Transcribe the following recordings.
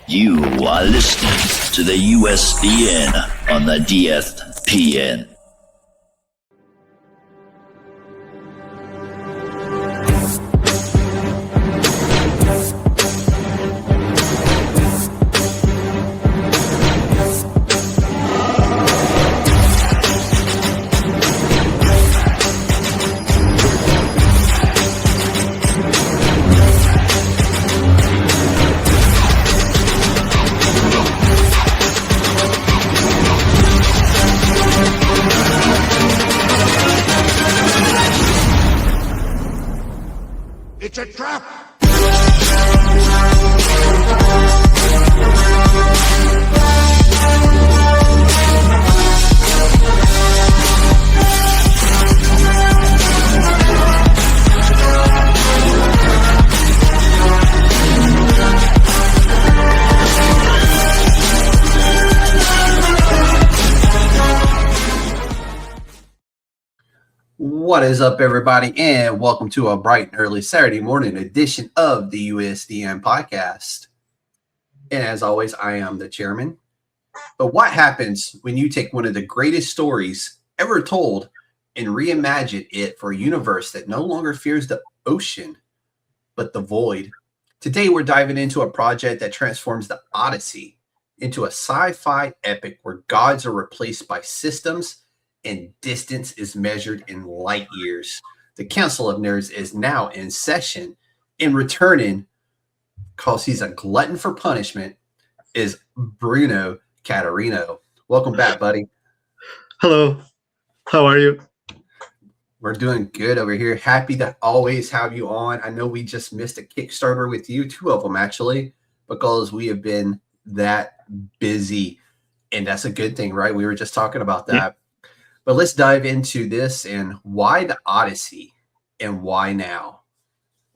You are listening to the USDN on the DSPN. It's a trap! What is up, everybody, and welcome to a bright and early Saturday morning edition of the USDN Podcast. And as always, I am the chairman. But what happens when you take one of the greatest stories ever told and reimagine it for a universe that no longer fears the ocean, but the void? Today, we're diving into a project that transforms the Odyssey into a sci-fi epic where gods are replaced by systems and distance is measured in light years. The Council of Nerds is now in session, and returning, because he's a glutton for punishment, is Bruno Catarino. Welcome back, buddy. Hello. How are you? We're doing good over here. Happy to always have you on. I know we just missed a Kickstarter with you, two of them actually, because we have been that busy, and that's a good thing, right? We were just talking about that. Yeah. But let's dive into this and why the Odyssey and why now?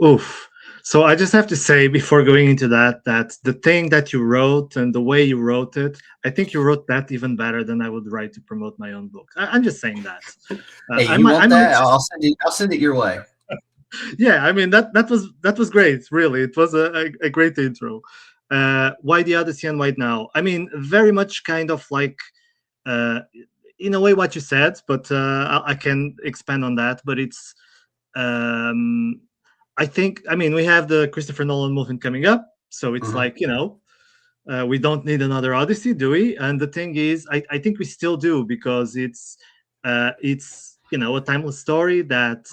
Oof. So I just have to say before going into that the thing that you wrote and the way you wrote it, I think you wrote that even better than I would write to promote my own book. I'm just saying that. Hey, you want that? I'll send it your way. Yeah, I mean that was great. Really, it was a great intro. Why the Odyssey and why now? I mean, very much kind of like. In a way, what you said, but I can expand on that. But it's, I mean, we have the Christopher Nolan movie coming up, so it's like, we don't need another Odyssey, do we? And the thing is, I think we still do, because it's a timeless story that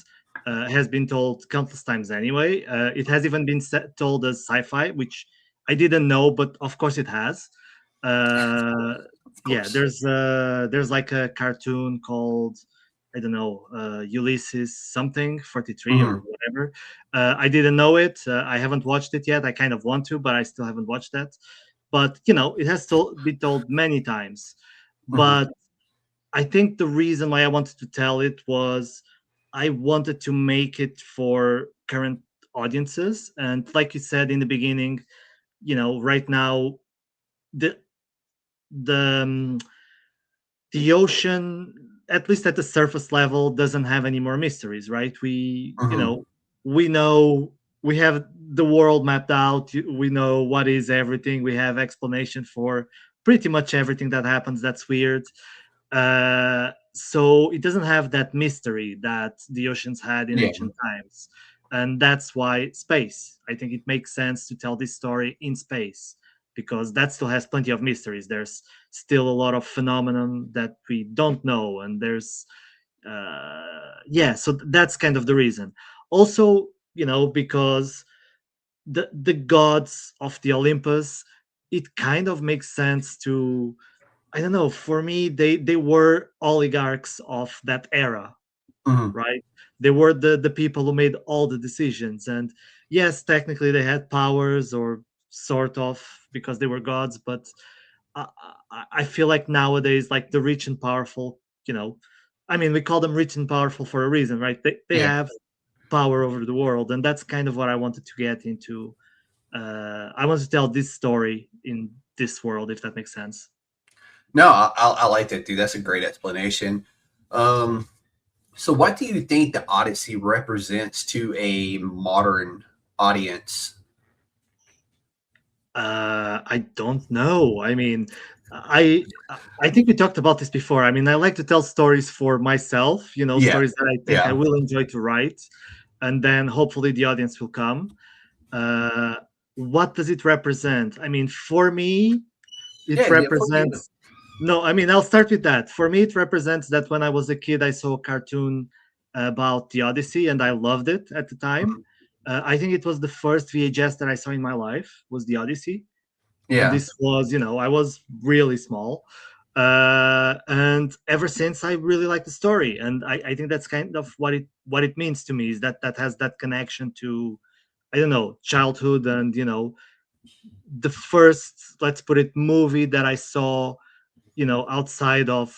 has been told countless times anyway. It has even been told as sci-fi, which I didn't know, but of course it has. Yeah, there's like a cartoon called, I don't know, Ulysses something 43 or whatever. I didn't know it. I haven't watched it yet. I kind of want to, but I still haven't watched that. But it has been told many times. But I think the reason why I wanted to tell it was I wanted to make it for current audiences. And like you said in the beginning, right now the ocean, at least at the surface level, doesn't have any more mysteries, right? We know we have the world mapped out. We know what is everything. We have explanation for pretty much everything that happens that's weird. So it doesn't have that mystery that the oceans had in ancient times. And that's why space. I think it makes sense to tell this story in space, because that still has plenty of mysteries. There's still a lot of phenomenon that we don't know. And there's, so that's kind of the reason. Also, because the gods of the Olympus, it kind of makes sense to, I don't know, for me, they were oligarchs of that era, right? They were the people who made all the decisions. And yes, technically they had powers, or sort of, because they were gods, but I feel like nowadays, like the rich and powerful, I mean, we call them rich and powerful for a reason, right? They have power over the world, and that's kind of what I wanted to get into. I want to tell this story in this world, if that makes sense. No, I like that, dude. That's a great explanation. So what do you think the Odyssey represents to a modern audience? I don't know. I mean, I I think we talked about this before. I mean, I like to tell stories for myself, Yeah, stories that I think I yeah, will enjoy to write, and then hopefully the audience will come. Uh, what does it represent? I mean, for me, it yeah. For you. represents. No, I mean, I'll start with that. For me, it represents that when I was a kid, I saw a cartoon about the Odyssey, and I loved it at the time. Mhm. I think it was the first VHS that I saw in my life was the Odyssey, and Yeah, this was, I was really small, and ever since I really like the story, and I think that's kind of what it means to me, is that has that connection to, I don't know, childhood, and the first, let's put it, movie that I saw, outside of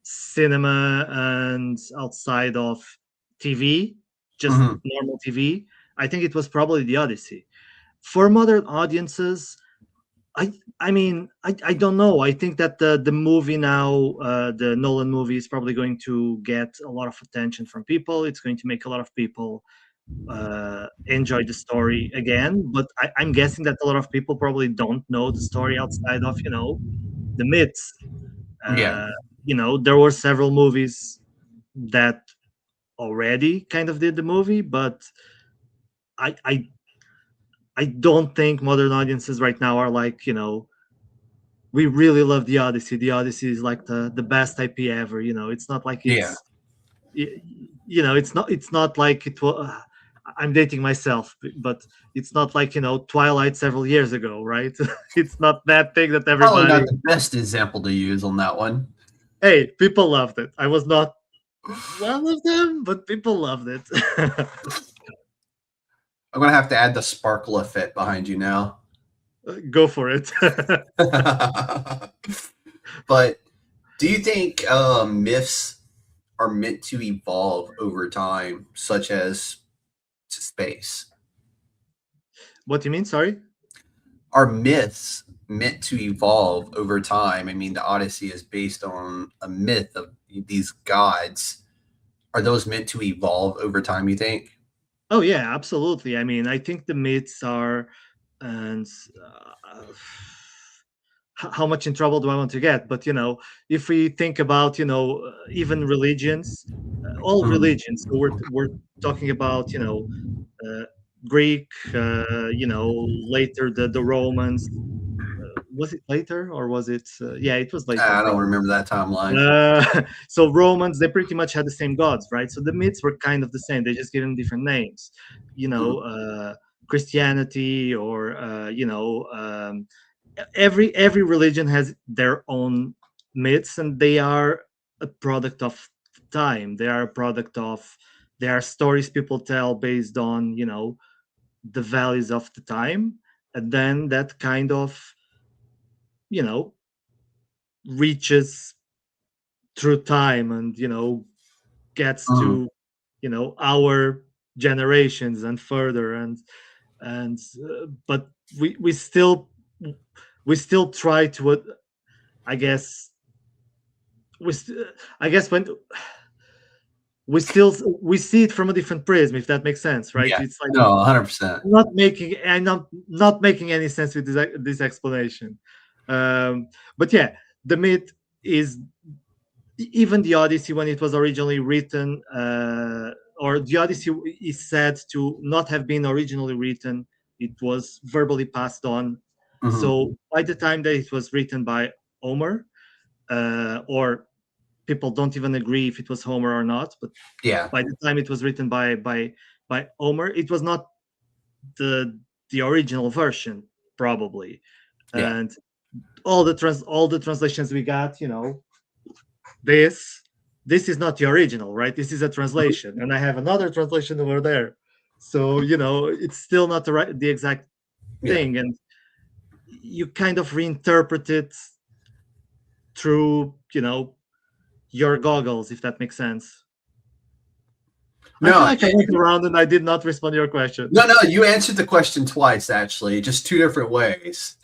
cinema and outside of TV, just hmm normal TV. I think it was probably the Odyssey. For modern audiences, I mean, I don't know. I think that the movie now, the Nolan movie, is probably going to get a lot of attention from people. It's going to make a lot of people enjoy the story again. But I'm guessing that a lot of people probably don't know the story outside of, the myths. yeah. Uh, there were several movies that already kind of did the movie, but I I I don't think modern audiences right now are like, we really love the Odyssey. The Odyssey is like the best IP ever. It's not like Yeah. it's not like it was. I'm dating myself, but it's not like Twilight several years ago, right? It's not that thing that Probably everybody. not the best example to use on that one. Hey, people loved it. I was not one of them, but people loved it. I'm gonna have to add the sparkle effect behind you now. Go for it. But do you think myths are meant to evolve over time, such as space? What do you mean? Sorry. Are myths meant to evolve over time? I mean, the Odyssey is based on a myth of these gods. Are those meant to evolve over time, you think? Oh yeah, absolutely. I mean, I think the myths are, and how much in trouble do I want to get? But if we think about even religions, all Mhm. religions. So we're talking about uh, Greek, later the Romans. Was it later or was it? Yeah, it was later, I don't probably. remember that timeline. So Romans, they pretty much had the same gods, right? So the myths were kind of the same. They just gave them different names. Mhm. Christianity, or every religion has their own myths, and they are a product of time. They are a product of, they are stories people tell based on the values of the time, and then that kind of you know reaches through time, and gets Mhm. to our generations and further, and but we still try to, I guess, I guess when we see it from a different prism, if that makes sense, right? Yeah. It's like No, 100%. not making any sense with this explanation. But yeah, the myth is, even the Odyssey, when it was originally written, or the Odyssey is said to not have been originally written. It was verbally passed on. Mhm. So by the time that it was written by Homer, or people don't even agree if it was Homer or not, but Yeah. by the time it was written by Homer, it was not the original version, probably. Yeah. And all the translations we got, this this is not the original, right? This is a Mhm. translation, and I have another translation over there. So it's still not the exact Yeah. thing, and you kind of reinterpret it through your goggles, if that makes sense. I feel No, like I went around and I did not respond to your question. no, you answered the question twice, actually, just two different ways.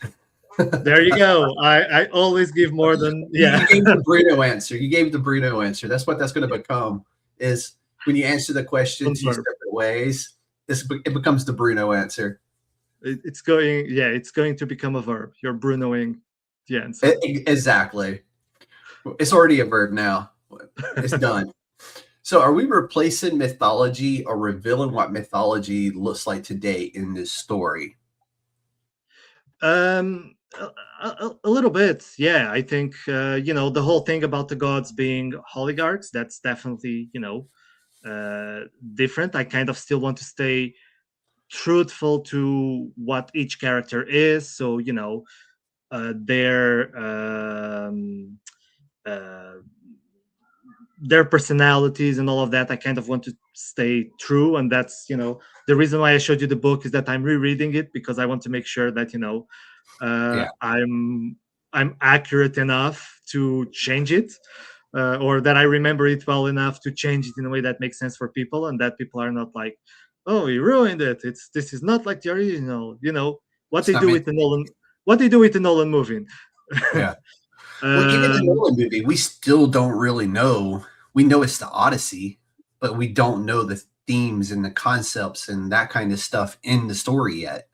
There you go. I always give more than, You yeah. gave the Bruno answer. You gave the Bruno answer. That's what that's going to become. Is when you answer the question two Confirm. separate ways, it becomes the Bruno answer. it's going to become a verb. You're Brunoing the answer. Exactly. It's already a verb now. It's done. So are we replacing mythology or revealing what mythology looks like today in this story? A little bit, yeah. I think the whole thing about the gods being oligarchs, that's definitely different. I kind of still want to stay truthful to what each character is. So their uh, their personalities and all of that, I kind of want to stay true. And that's the reason why I showed you the book, is that I'm rereading it because I want to make sure that Yeah. I'm accurate enough to change it, or that I remember it well enough to change it in a way that makes sense for people, and that people are not like, oh, you ruined it, this is not like the original, what It's they not do meant with the to be. Nolan movie. Yeah. Well, even the um, Nolan movie, we still don't really know. We know it's the Odyssey, but we don't know the themes and the concepts and that kind of stuff in the story yet.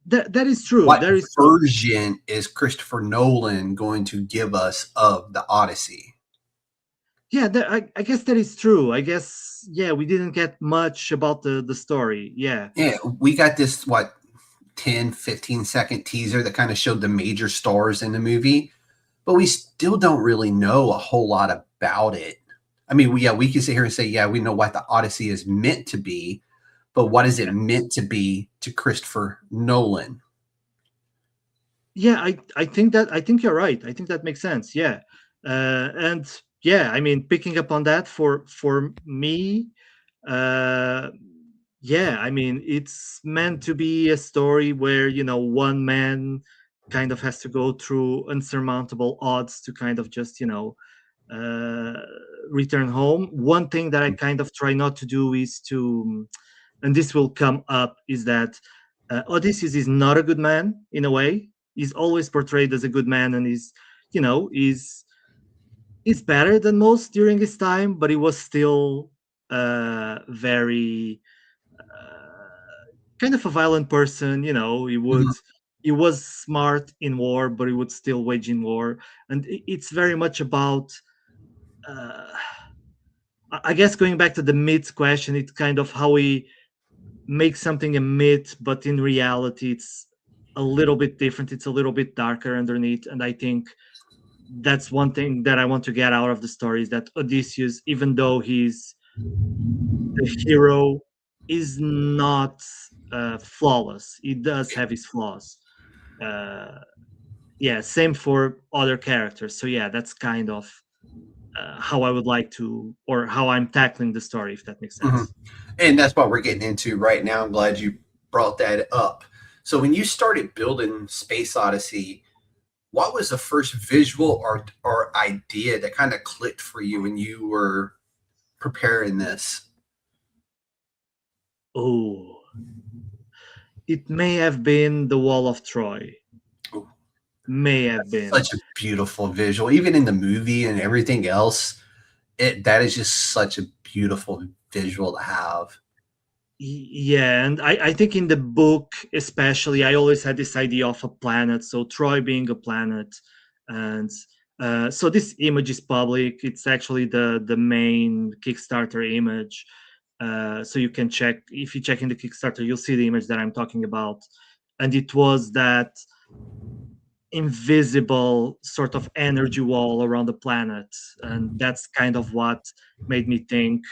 that is true. What There is version is Christopher Nolan going to give us of the Odyssey? Yeah, I guess that is true. I guess, yeah, we didn't get much about the story. Yeah. Yeah, we got this, 10-15 second teaser that kind of showed the major stars in the movie, but we still don't really know a whole lot about it. I mean, we can sit here and say, yeah, we know what the Odyssey is meant to be, but what is it meant to be to Christopher Nolan? Yeah, I think you're right. I think that makes sense. Yeah. And yeah, I mean, picking up on that for me, uh yeah, I mean, it's meant to be a story where one man kind of has to go through unsurmountable odds to kind of just uh, return home. One thing that I kind of try not to do is to, and this will come up, is that Odysseus is not a good man in a way. He's always portrayed as a good man, and you know, he's he's better than most during his time, but he was still very kind of a violent person. Mhm. He was smart in war, but he would still wage in war, and it's very much about. Uh, I guess going back to the myth question, it's kind of how we make something a myth, but in reality, it's a little bit different. It's a little bit darker underneath, and I think that's one thing that I want to get out of the story, is that Odysseus, even though he's the hero, is not flawless. He does have his flaws. Uh, yeah, same for other characters. So yeah, that's kind of how I would like to, or how I'm tackling the story, if that makes Mhm. sense. And that's what we're getting into right now. I'm glad you brought that up. So when you started building Space Odyssey, what was the first visual or idea that kind of clicked for you when you were preparing this? Oh, it may have been the Wall of Troy. Ooh, May have been. such a beautiful visual, even in the movie and everything else. That is just such a beautiful visual to have. Yeah, and I think in the book especially, I always had this idea of a planet, so Troy being a planet. And so this image is public. It's actually the main Kickstarter image. So you can check, if you check in the Kickstarter, you'll see the image that I'm talking about. And it was that invisible sort of energy wall around the planet. And that's kind of made me think,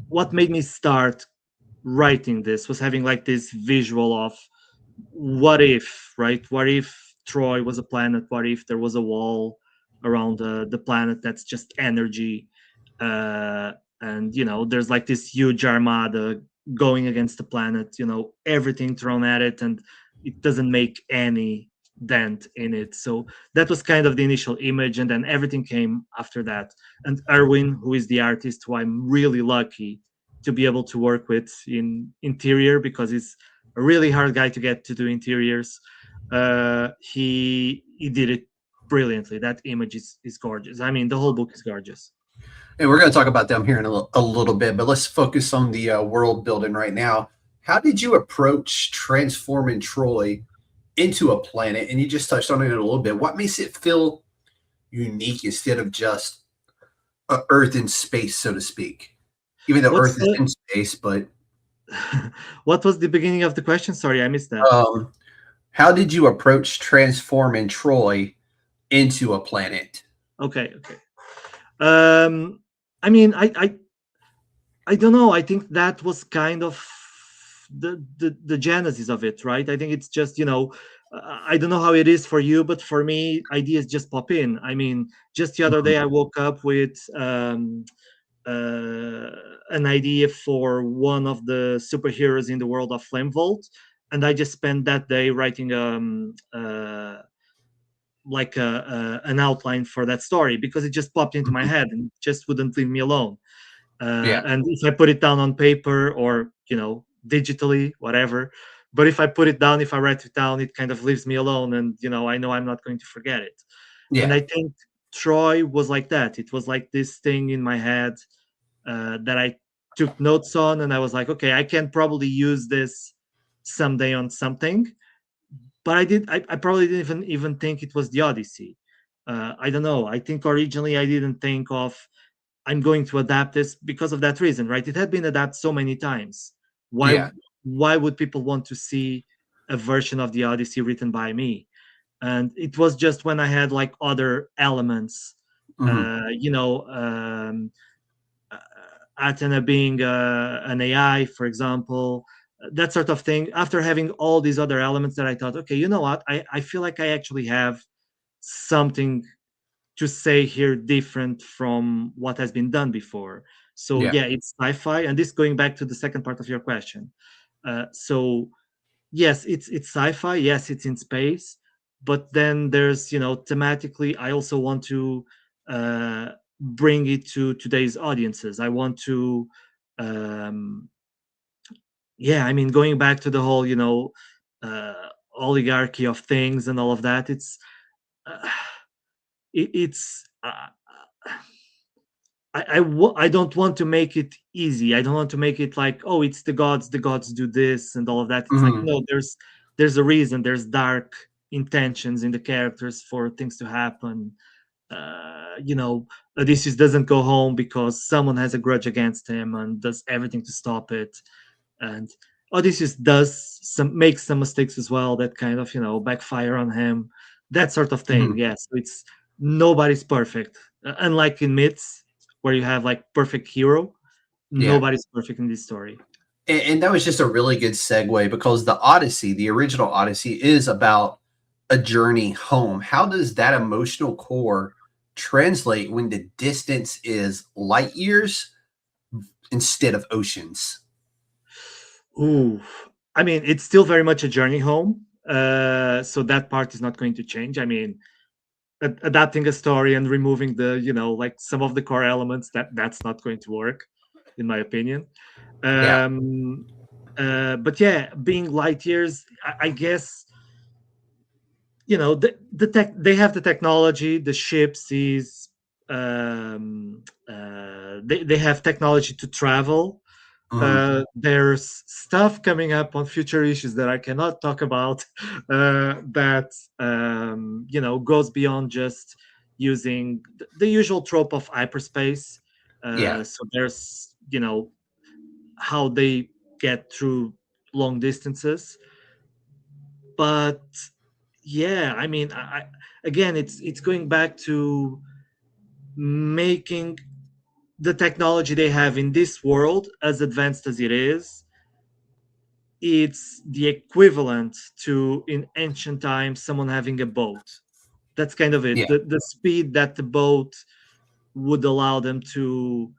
what made me start writing this, was having like this visual of, what if, right? What if Troy was a planet? What if there was a wall around the planet that's just energy? And there's like this huge armada going against the planet, everything thrown at it, and it doesn't make any dent in it. So that was kind of the initial image, and then everything came after that. And Erwin, who is the artist, who I'm really lucky to be able to work with in interior, because he's a really hard guy to get to do interiors. He did it brilliantly. That image is gorgeous. I mean, the whole book is gorgeous. And we're going to talk about them here in a little bit, but let's focus on the world building right now. how did you approach transforming Troy into a planet? And you just touched on it a little bit. What makes it feel unique instead of just Earth in space, so to speak? Even though What's Earth is the in space, but what was the beginning of the question? Sorry, I missed that. how did you approach transforming Troy into a planet? Okay. I mean, I don't know. I think that was kind of the genesis of it, right? I think it's just, I don't know how it is for you, but for me, ideas just pop in. I mean, just the other Mhm. day, I woke up with an idea for one of the superheroes in the world of Flame Vault, and I just spent that day writing like an outline for that story because it just popped into my Mhm. head and just wouldn't leave me alone. Yeah. And if I put it down on paper or digitally, whatever, but if I put it down, if I write it down, it kind of leaves me alone, and I know I'm not going to forget it. And Yeah. I think Troy was like that. It was like this thing in my head that I took notes on, and I was like, okay, I can probably use this someday on something. But I probably didn't even think it was the Odyssey. I don't know. I think originally I didn't think of I'm going to adapt this because of that reason, right? It had been adapted so many times. Why Yeah. why would people want to see a version of the Odyssey written by me? And it was just when I had like other elements, Mhm. uh, Athena being an AI, for example, that sort of thing. After having all these other elements, that I thought, okay, you know what? I feel like I actually have something to say here different from what has been done before. So Yeah. yeah, it's sci-fi, and this going back to the second part of your question. So yes, it's sci-fi. Yes, it's in space, but then there's thematically, I also want to uh, bring it to today's audiences. I want to, um, yeah, I mean, going back to the whole uh, oligarchy of things and all of that. Uh, it's I don't want to make it easy. I don't want to make it like, oh, it's the gods do this and all of that. It's like, Mhm. no, there's a reason. There's dark intentions in the characters for things to happen. Odysseus doesn't go home because someone has a grudge against him and does everything to stop it. And Odysseus does makes some mistakes as well that kind of backfire on him. That sort of thing. Mhm. Yes, it's nobody's perfect. Unlike in myths, where you have like perfect hero, Yeah. nobody's perfect in this story. And that was just a really good segue because the Odyssey, the original Odyssey, is about a journey home. How does that emotional core translate when the distance is light years instead of oceans? Ooh, I mean, it's still very much a journey home. So that part is not going to change. I mean, adapting a story and removing the like some of the core elements, that's not going to work, in my opinion. Yeah. um but yeah, being light years, I guess the tech, they have the technology, the ships is they have technology to travel. Mhm. There's stuff coming up on future issues that I cannot talk about, that goes beyond just using the usual trope of hyperspace. Yeah. So there's how they get through long distances. But yeah, I mean, again, it's going back to making the technology they have in this world, as advanced as it is, it's the equivalent to in ancient times someone having a boat. That's kind of it. Yeah. The speed that the boat would allow them to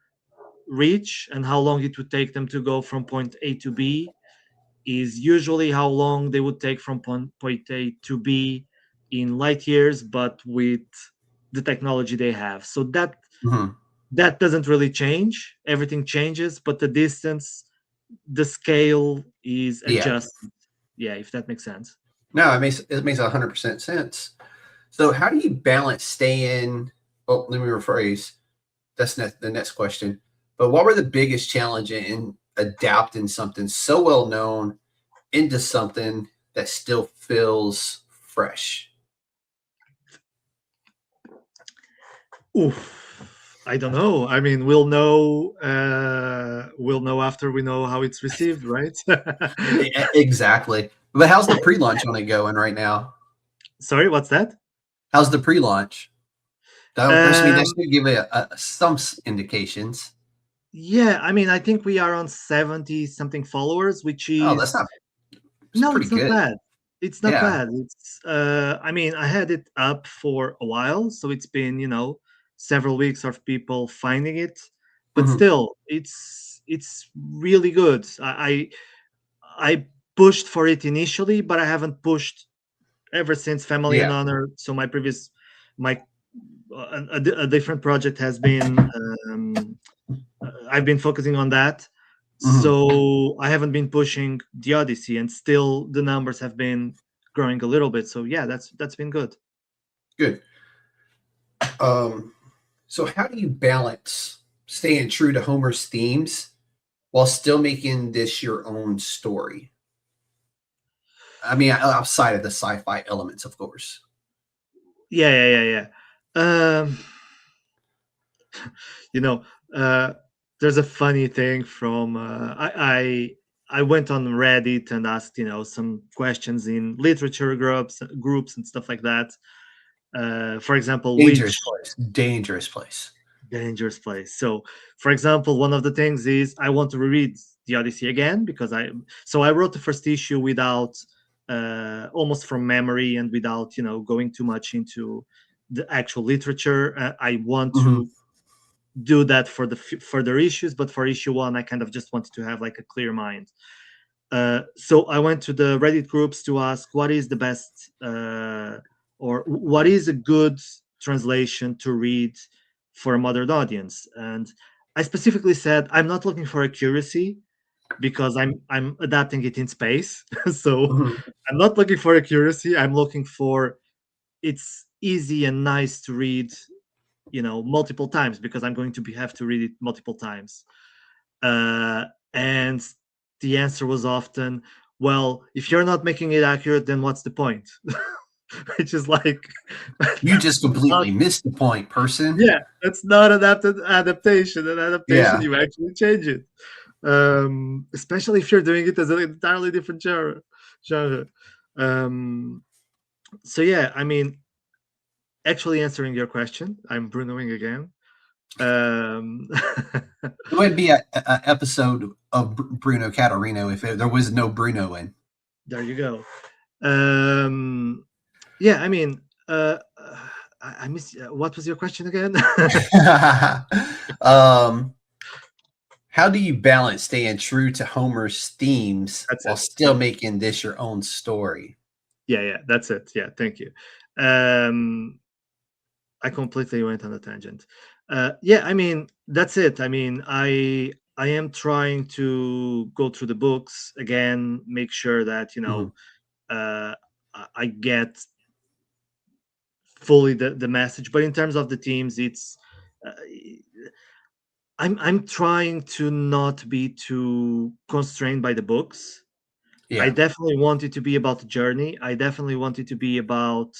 reach and how long it would take them to go from point A to B is usually how long they would take from point A to B in light years, but with the technology they have. So Mhm. that doesn't really change. Everything changes, but the distance, the scale is Yeah. adjusted. Yeah, if that makes sense. No, it makes 100% sense. So how do you balance staying? Oh, let me rephrase. That's the next question. But what were the biggest challenge in adapting something so well known into something that still feels fresh? Oof. I don't know. I mean, we'll know. We'll know after we know how it's received, right? Exactly. But how's the pre-launch on it going right now? Sorry, what's that? How's the pre-launch? That Um, should give it some indications. yeah, I mean, I think we are on 70 something followers, which Oh, is it's no, pretty it's not good. bad. It's not Yeah. bad. It's I mean, I had it up for a while, so it's been, several weeks of people finding it, but Mhm. still, it's really good. I pushed for it initially, but I haven't pushed ever since Family and Yeah. Honor. So my a different project has been I've been focusing on that. Mhm. So I haven't been pushing the Odyssey, and still the numbers have been growing a little bit. So yeah, that's been good. Good. Um, so how do you balance staying true to Homer's themes while still making this your own story? I mean, outside of the sci-fi elements, of course. Yeah. You know, uh, there's a funny thing from I went on Reddit and asked some questions in literature groups and stuff like that. For example, Dangerous which place. Dangerous place. dangerous place. So, for example, one of the things is I want to reread the Odyssey again because I wrote the first issue without almost from memory and without going too much into the actual literature. I want Mhm. to do that for the further issues, but for issue one, I kind of just wanted to have like a clear mind. So I went to the Reddit groups to ask what is the best or what is a good translation to read for a modern audience. And I specifically said I'm not looking for accuracy because I'm adapting it in space. So Mhm. I'm not looking for accuracy. I'm looking for it's easy and nice to read, multiple times because I'm going to have to read it multiple times. And the answer was often, well, if you're not making it accurate, then what's the point? Which is like, You just that's not, completely missed the point, person. yeah, that's not adaptation. An adaptation, Yeah. you actually change it. Especially if you're doing it as an entirely different genre. Um, so yeah, I mean, actually answering your question, I'm Brunoing again. Um, It would be a episode of Bruno Catarino if there was no Bruno in. there you go. Um, yeah, I mean, I miss. What was your question again? um, how do you balance staying true to Homer's themes That's while it. still making this your own story? Yeah, that's it. Yeah, thank you. Um, I completely went on a tangent. Yeah, I mean, that's it. I mean, I am trying to go through the books again, make sure that Mhm. uh, I get fully the message. But in terms of the teams, it's uh, I'm trying to not be too constrained by the books. I Yeah. definitely want it to be about the journey. I definitely want it to be about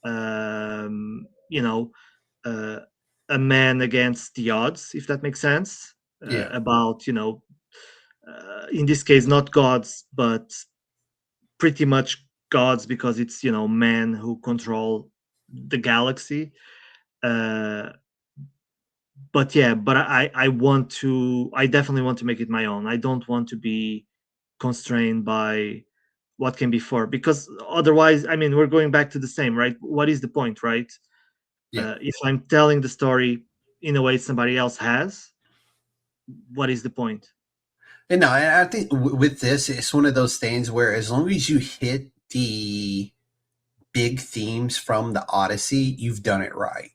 um, you know uh, a man against the odds, if that makes sense. Yeah. About in this case not gods, but pretty much gods because it's men who control the galaxy. Uh, but yeah, but I definitely want to make it my own. I don't want to be constrained by what came before because otherwise, I mean, we're going back to the same, right? What is the point, right? Yeah. If I'm telling the story in a way somebody else has, what is the point? And no, I think with this, it's one of those things where as long as you hit the big themes from the Odyssey, you've done it right.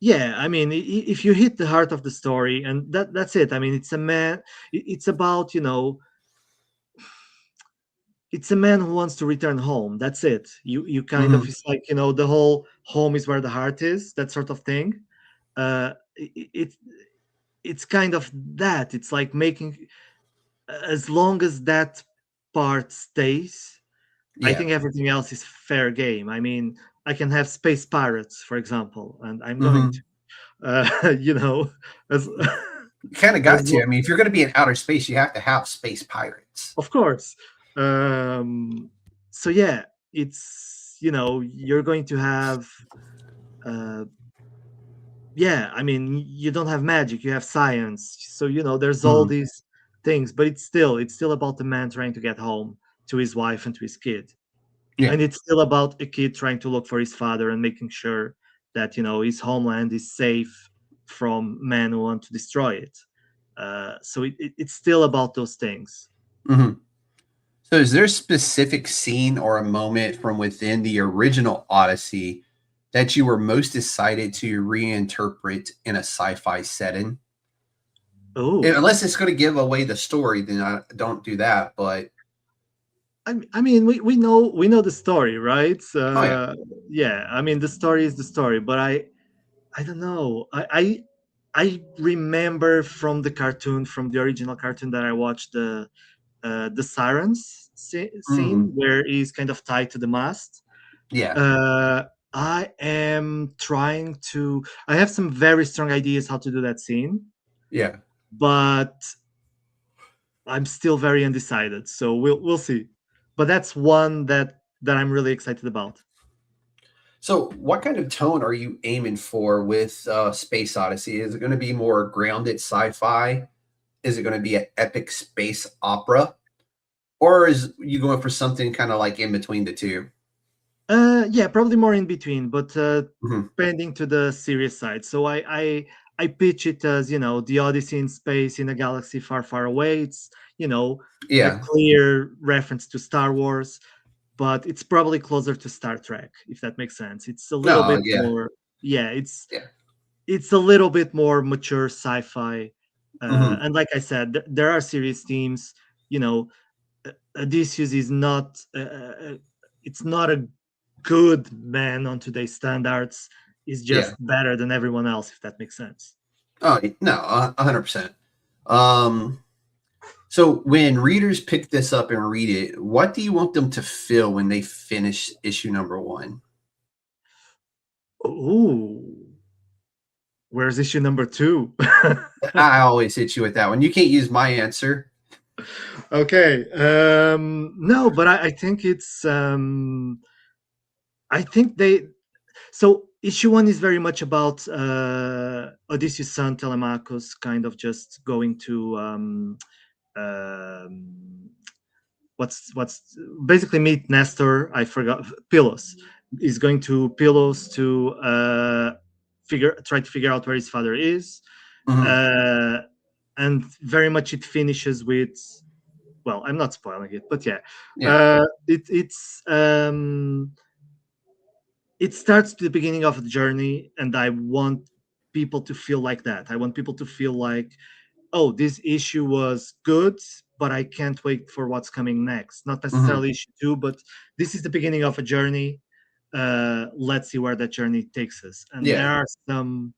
Yeah, I mean, if you hit the heart of the story, and that's it. I mean, it's a man. It's about it's a man who wants to return home. That's it. You kind of Mhm. it's like the whole home is where the heart is. That sort of thing. It it's kind of that. It's like making. as long as that part stays, I Yeah. think everything else is fair game. I mean, I can have space pirates, for example, and I'm going Hmm. to, you know, as You kind of as got to. I mean, if you're going to be in outer space, you have to have space pirates. of course. Um, so yeah, it's, you're going to have, uh, yeah. I mean, you don't have magic, you have science. So there's all Mhm. these things, but it's still about the man trying to get home to his wife and to his kid. Yeah. And it's still about a kid trying to look for his father and making sure that his homeland is safe from men who want to destroy it. So it's still about those things. Hmm. So, is there a specific scene or a moment from within the original Odyssey that you were most excited to reinterpret in a sci-fi setting? Oh, Unless it's going to give away the story, then I don't do that. But I mean, we know the story, right? oh yeah, Yeah, I mean, the story is the story, but I don't know. I remember from the original cartoon that I watched, the sirens scene mm, where he's kind of tied to the mast. yeah, Uh, I am trying to. I have some very strong ideas how to do that scene, yeah. but I'm still very undecided. So we'll see. But that's one that I'm really excited about. So, what kind of tone are you aiming for with Space Odyssey? Is it going to be more grounded sci-fi? Is it going to be an epic space opera? Or is you going for something kind of like in between the two? Yeah, probably more in between, but Mhm. pending to the serious side. So I pitch it as the Odyssey in space in a galaxy far, far away. It's a Yeah. clear reference to Star Wars, but it's probably closer to Star Trek, if that makes sense. It's a little No, bit yeah. more, yeah, it's Yeah. it's a little bit more mature sci-fi. Mhm. And like I said, there are serious themes. You know, Odysseus is not. It's not a good man on today's standards. Is Yeah. just better than everyone else, if that makes sense. Oh, no, 100%. Um, so when readers pick this up and read it, what do you want them to feel when they finish issue number one? Ooh, where's issue number two? I always hit you with that one. You can't use my answer. Okay. No, but I think it's. I think they. So issue one is very much about Odysseus' son Telemachus kind of just going to um, what's basically meet Nestor. I forgot Pylos is going to Pylos to try to figure out where his father is, Mhm. uh, and very much it finishes with. Well, I'm not spoiling it, but yeah, Yeah. it starts to the beginning of the journey, and I want people to feel like that. I want people to feel like, oh, this issue was good, but I can't wait for what's coming next. Not Mhm. necessarily issue two, but this is the beginning of a journey. Let's see where that journey takes us. And there Yeah. are some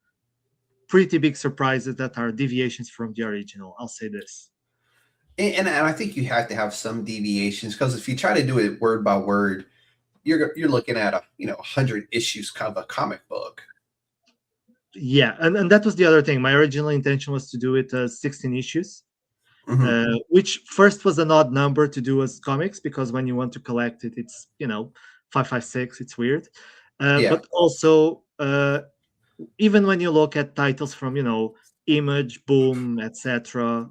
pretty big surprises that are deviations from the original. I'll say this. And I think you have to have some deviations because if you try to do it word by word, you're looking at a 100 issues kind of a comic book. Yeah, and that was the other thing. My original intention was to do it as 16 issues, Mhm. which first was an odd number to do as comics because when you want to collect it, it's 556. It's weird, Yeah. but also even when you look at titles from Image, Boom, etc.,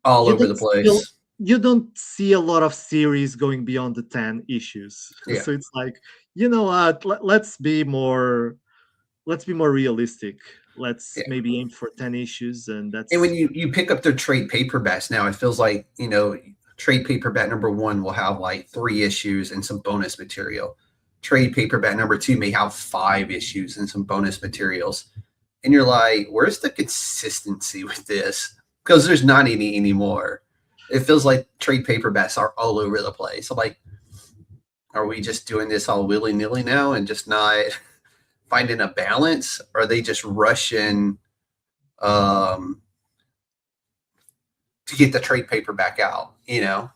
All you over don't the still place. you don't see a lot of series going beyond the 10 issues. Yeah. So it's like, what? Let's be more realistic. Let's Yeah. maybe aim for 10 issues, and And when that's you pick up the trade paperbacks now, it feels like, trade paperback number one will have like 3 issues and some bonus material. Trade paperback number two may have 5 issues and some bonus materials. And you're like, where's the consistency with this? Because there's not any anymore. It feels like trade paperbacks are all over the place. I'm like, are we just doing this all willy nilly now and just not finding a balance? Or are they just rushing um, to get the trade paperback out, Yeah.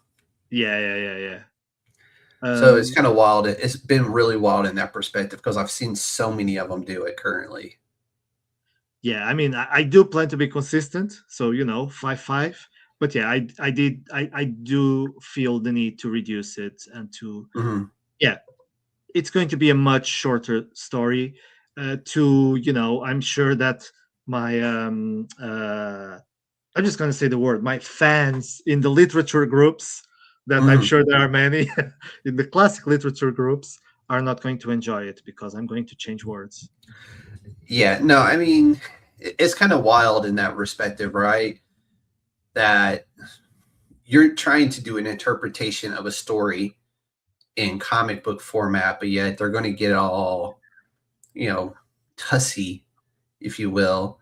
So it's kind of wild. It's been really wild in that perspective because I've seen so many of them do it currently. Yeah, I mean, I do plan to be consistent, so 5-5. But yeah, I do feel the need to reduce it and to yeah, it's going to be a much shorter story. I'm sure that my I'm just going to say the word, my fans in the literature groups, that I'm sure there are many in the classic literature groups, are not going to enjoy it because I'm going to change words. Yeah, no, I mean, it's kind of wild in that perspective, right? That you're trying to do an interpretation of a story in comic book format, but yet they're going to get all, tussy, if you will,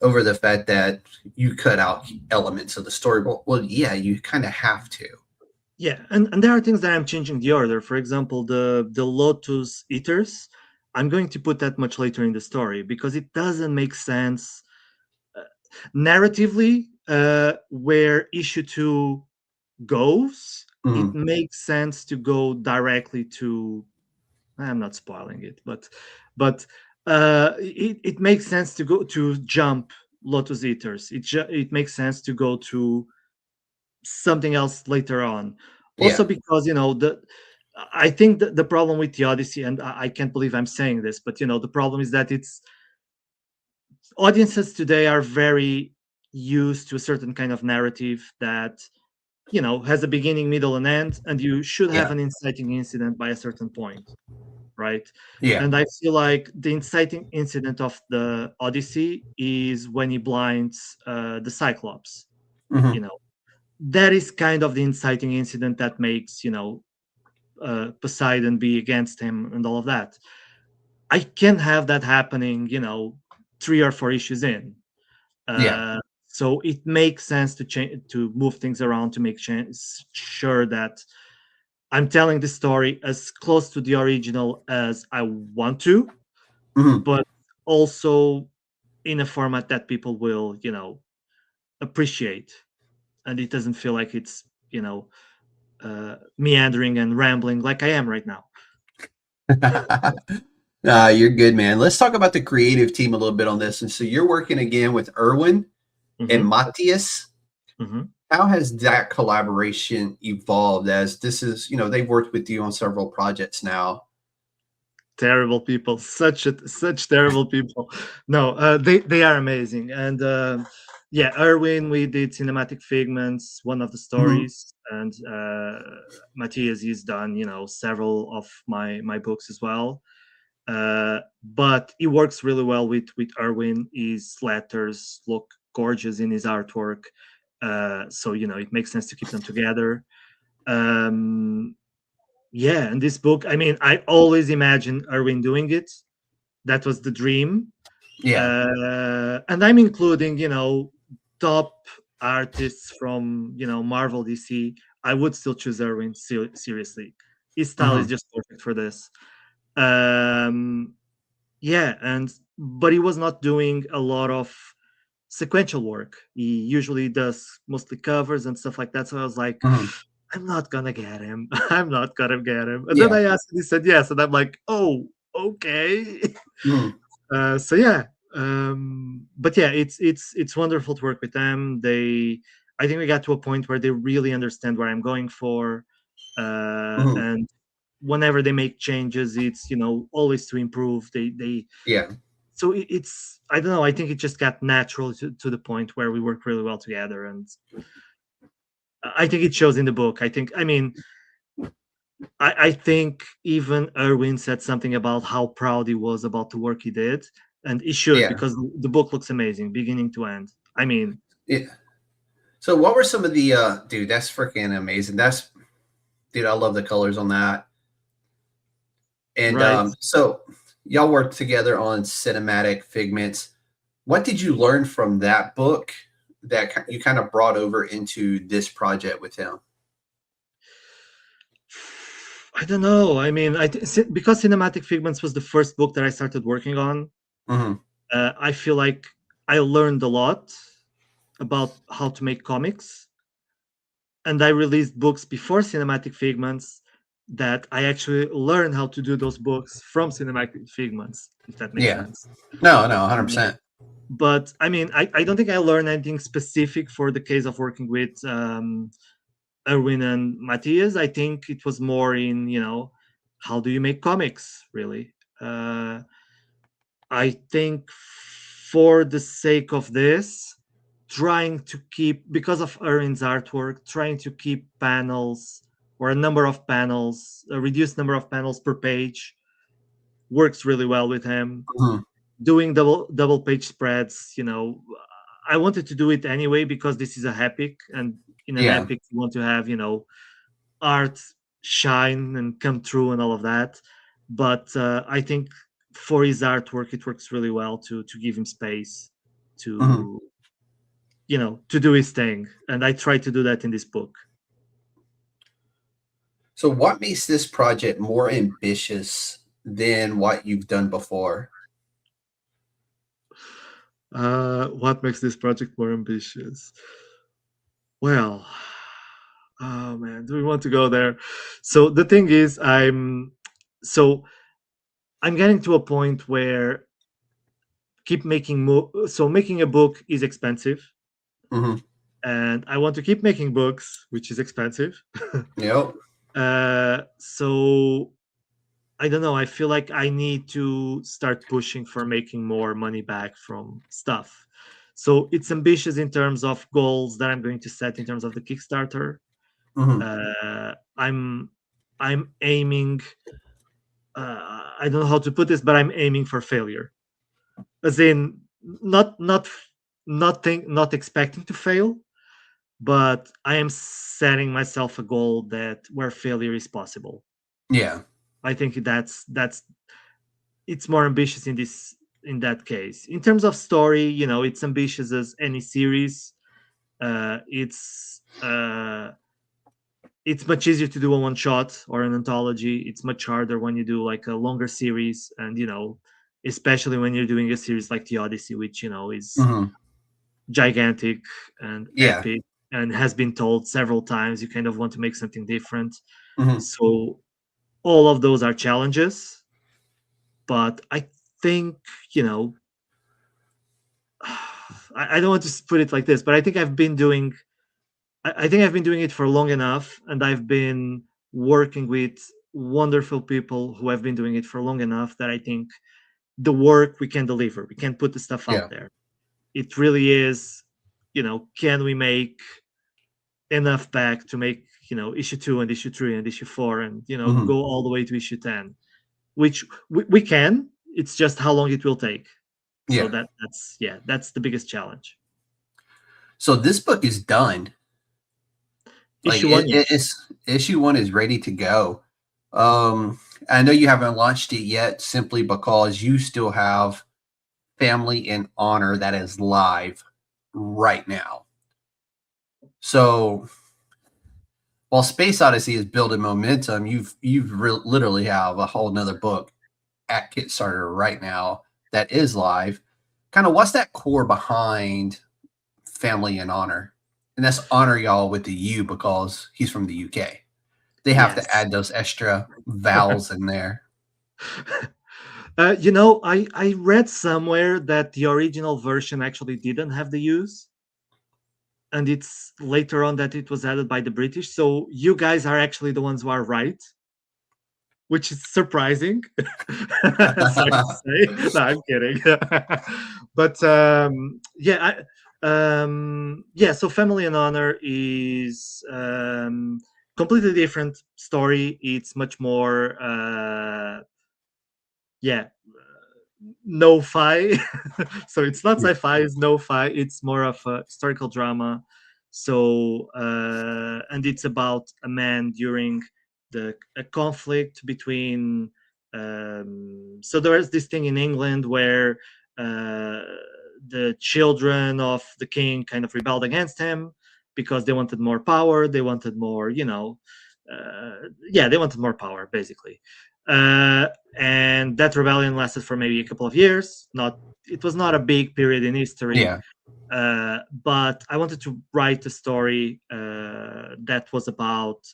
over the fact that you cut out elements of the story. Well, yeah, you kind of have to. Yeah, and there are things that I'm changing the order. For example, the Lotus Eaters, I'm going to put that much later in the story because it doesn't make sense narratively. Where issue 2 goes, it makes sense to go directly to. I'm not spoiling it, but it makes sense to go to jump Lotus Eaters. It makes sense to go to something else later on. Also, because I think the problem with the Odyssey, and I can't believe I'm saying this, but the problem is that it's audiences today are very used to a certain kind of narrative that has a beginning, middle, and end, and you should have an inciting incident by a certain point, right? Yeah. And I feel like the inciting incident of the Odyssey is when he blinds the Cyclops. That is kind of the inciting incident that makes Poseidon be against him and all of that. I can have that happening 3 or 4 issues in. So it makes sense to move things around to make sure that I'm telling the story as close to the original as I want to, but also in a format that people will appreciate, and it doesn't feel like it's meandering and rambling like I am right now. You're good, man. Let's talk about the creative team a little bit on this. And so you're working again with Erwin and Matthias. How has that collaboration evolved as this is, they've worked with you on several projects now? Terrible people, such terrible people. No, they are amazing. And Erwin, we did Cinematic Figments, one of the stories, and Matthias, he's done several of my books as well. But he works really well with Erwin. His letters look gorgeous in his artwork, so it makes sense to keep them together. And this book, I mean, I always imagined Erwin doing it. That was the dream. And I'm including top artists from Marvel, DC. I would still choose Erwin seriously. His style is just perfect for this. But he was not doing a lot of sequential work. He usually does mostly covers and stuff like that. So I was like, I'm not gonna get him. I'm not gonna get him. And then I asked, and he said yes, and I'm like, oh, okay. But it's wonderful to work with them. I think we got to a point where they really understand what I'm going for, and whenever they make changes, it's always to improve. So it's, I don't know, I think it just got natural to the point where we work really well together, and I think it shows in the book. I think even Erwin said something about how proud he was about the work he did, and he should, because the book looks amazing, beginning to end. I mean, So what were some of the dude? That's freaking amazing. I love the colors on that. And so y'all worked together on Cinematic Figments. What did you learn from that book that you kind of brought over into this project with him? I don't know. I mean, because Cinematic Figments was the first book that I started working on, I feel like I learned a lot about how to make comics. and I released books before cinematic figments that I actually learned how to do those books from cinematic figments, if that makes Yeah. sense. No, 100%. But I mean, I don't think I learned anything specific for the case of working with Erwin and Matthias. I think it was more in, how do you make comics, really? I think for the sake of this, trying to keep, because of Erwin's artwork, trying to keep panels or a number of panels, a reduced number of panels per page works really well with him. Mhm. Doing double page spreads, I wanted to do it anyway because this is a epic, and in an Yeah. epic you want to have art shine and come through and all of that. But I think for his artwork it works really well to give him space Mhm. to to do his thing, and I try to do that in this book. So, what makes this project more ambitious than what you've done before? What makes this project more ambitious? Well, oh man, do we want to go there? So the thing is, so I'm getting to a point where keep making so making a book is expensive, Mhm. and I want to keep making books, which is expensive. Yep. So I don't know. I feel like I need to start pushing for making more money back from stuff. So it's ambitious in terms of goals that I'm going to set in terms of the Kickstarter. Mhm. I'm aiming. I don't know how to put this, but I'm aiming for failure, as in not expecting to fail, but I am setting myself a goal that where failure is possible. Yeah. I think that's it's more ambitious in that case. In terms of story, it's ambitious as any series. Uh, it's uh, it's much easier to do a one shot or an anthology. It's much harder when you do like a longer series, and especially when you're doing a series like the Odyssey, which is Mhm. gigantic and Yeah. epic and has been told several times. You kind of want to make something different. Mhm. So all of those are challenges, but I think you know I don't want to put it like this, but I think I've been doing I think I've been doing it for long enough, and I've been working with wonderful people who have been doing it for long enough that I think the work we can deliver. We can put the stuff Yeah. out there. It really is, can we make enough back to make, issue 2 and issue 3 and issue 4 and, Mhm. go all the way to issue 10, which we can. It's just how long it will take. So Yeah. that's the biggest challenge. So this book is done. Like Issue 1, yes. it's issue 1 is ready to go. I know you haven't launched it yet simply because you still have Family and Honor that is live right now. So while Space Odyssey is building momentum, literally have a whole nother book at Kickstarter right now that is live. Kind of what's that core behind Family and Honor? And that's honor y'all with the U because he's from the UK. They have to Yes. add those extra vowels in there. I read somewhere that the original version actually didn't have the use, and it's later on that it was added by the British. So you guys are actually the ones who are right, which is surprising. Sorry to say. No, I'm kidding. But so Family and Honor is completely different story. It's much more no-fi. So it's not Yeah. sci-fi, it's no-fi. It's more of a historical drama. So and it's about a man during a conflict between so there is this thing in England where the children of the king kind of rebelled against him because they wanted more power, they wanted more, they wanted more power basically. And that rebellion lasted for maybe a couple of years. It was not a big period in history. Yeah. But I wanted to write a story that was about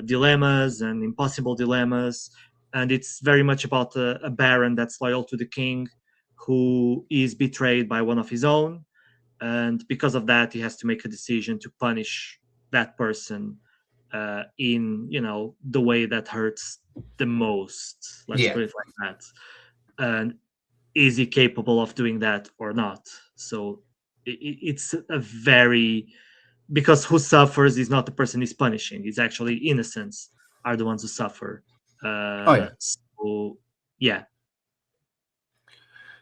dilemmas and impossible dilemmas, and it's very much about a baron that's loyal to the king, who is betrayed by one of his own, and because of that, he has to make a decision to punish that person in the way that hurts the most. Let's Yeah. put it like that. And is he capable of doing that or not? So it's a very, because who suffers is not the person he's punishing. It's actually innocents are the ones who suffer. Oh yeah. So yeah.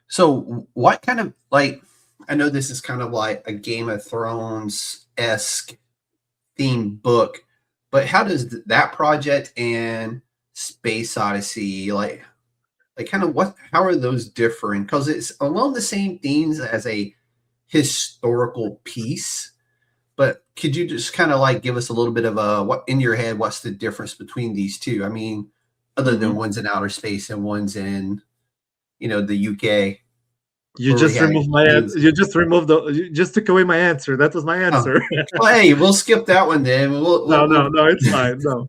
So what kind of, like, I know this is kind of like a Game of Thrones-esque themed book, but how does that project and Space Odyssey, like kind of how are those different? Because it's along the same themes as a historical piece, but could you just kind of like give us a little bit of a, what in your head, what's the difference between these two? I mean, other than one's in outer space and one's in, the UK. You just removed my answer. You just took away my answer. That was my answer. Oh. Well, hey, we'll skip that one then. No, it's fine. No.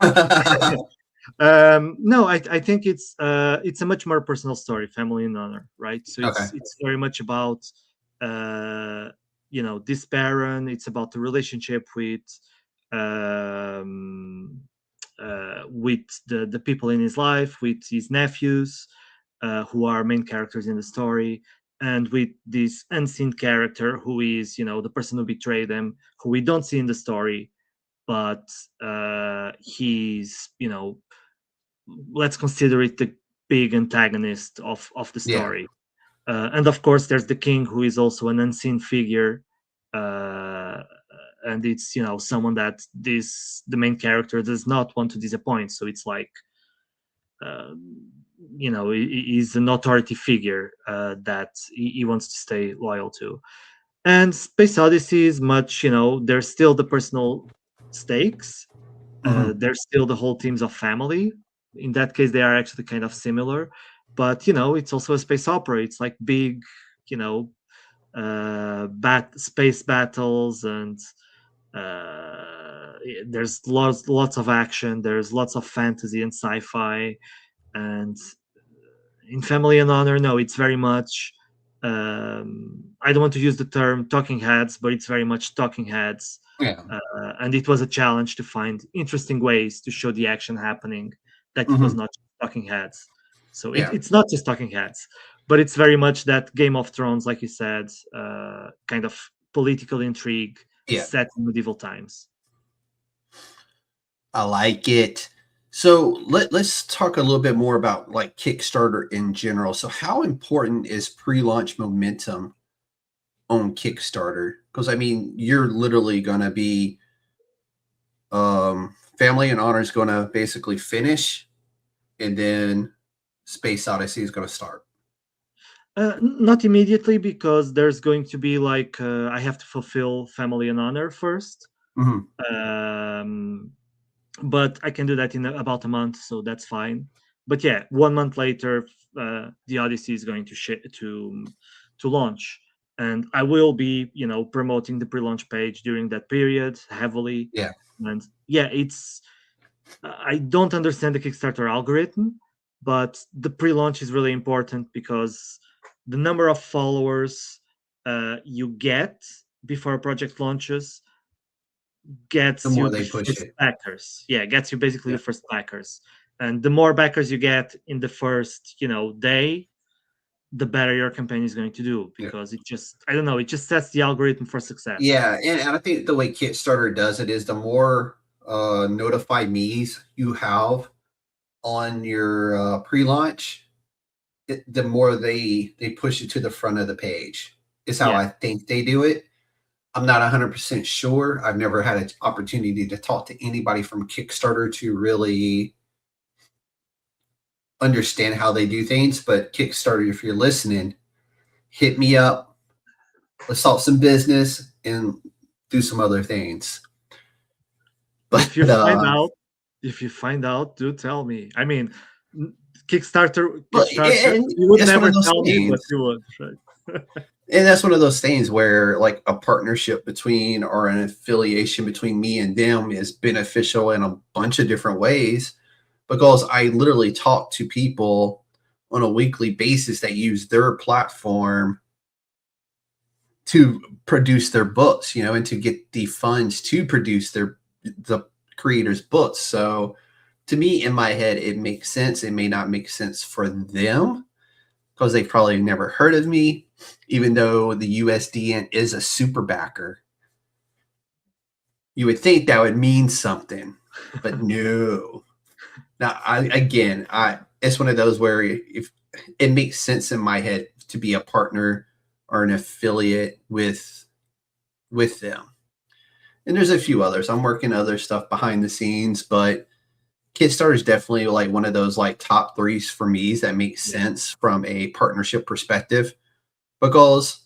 No, I think it's a much more personal story, Family and Honor, right? So it's very much about this baron. It's about the relationship with the people in his life, with his nephews, who are main characters in the story, and with this unseen character who is the person who betrayed them, who we don't see in the story, but he's let's consider it the big antagonist of the story. And of course there's the king, who is also an unseen figure, and it's someone that the main character does not want to disappoint. So it's like he's an authority figure that he wants to stay loyal to. And Space Odyssey is much, there's still the personal stakes. There's still the whole themes of family. In that case, they are actually kind of similar. But, it's also a space opera. It's like big, space battles, and there's lots of action. There's lots of fantasy and sci-fi. And in Family and Honor, no, it's very much, I don't want to use the term talking heads, but it's very much talking heads. And it was a challenge to find interesting ways to show the action happening, that it was not just talking heads. So it's not just talking heads, but it's very much that Game of Thrones, like you said, kind of political intrigue set in medieval times. I like it. So let's talk a little bit more about like Kickstarter in general. So how important is pre-launch momentum on Kickstarter? Because I mean, you're literally going to be Family and Honor is going to basically finish, and then Space Odyssey is going to start. Not immediately, because there's going to be like I have to fulfill Family and Honor first. But I can do that in about a month, so that's fine. But yeah, 1 month later, the Odyssey is going to launch, and I will be, promoting the pre-launch page during that period heavily. And it's I don't understand the Kickstarter algorithm, but the pre-launch is really important, because the number of followers you get before a project launches gets you the first backers. Gets you basically the first backers. And the more backers you get in the first, day, the better your campaign is going to do, because it just, I don't know, it just sets the algorithm for success. And I think the way Kickstarter does it is the more notify me's you have on your pre-launch, the more they push it to the front of the page. Is how I think they do it. I'm not 100% sure. I've never had an opportunity to talk to anybody from Kickstarter to really understand how they do things. But Kickstarter, if you're listening, hit me up. Let's talk some business and do some other things. But if you find out, do tell me. I mean, Kickstarter, you would never tell me, but you would. Right? And that's one of those things where like a partnership between or an affiliation between me and them is beneficial in a bunch of different ways, because I literally talk to people on a weekly basis that use their platform to produce their books, and to get the funds to produce the creators' books. So to me, in my head, it makes sense. It may not make sense for them because they've probably never heard of me, even though the USDN is a super backer. You would think that would mean something, but no. Now, it's one of those where if it makes sense in my head to be a partner or an affiliate with them. And there's a few others. I'm working other stuff behind the scenes, but Kickstarter is definitely like one of those like top threes for me that makes sense from a partnership perspective, because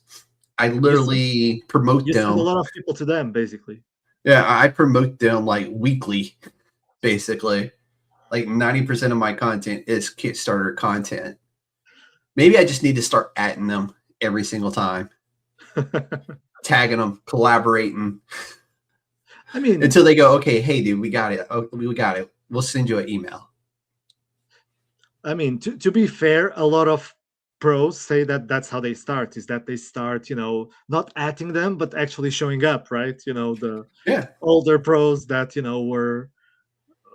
I literally promote You them. send a lot of people to them, basically. Yeah, I promote them like weekly, basically. Like 90% of my content is Kickstarter content. Maybe I just need to start @ing them every single time, tagging them, collaborating. I mean, until they go, okay, hey, dude, we got it. Oh, we got it. We'll send you an email. I mean, to be fair, a lot of pros say that that's how they start, is that they start, not atting them, but actually showing up, right? The older pros that, were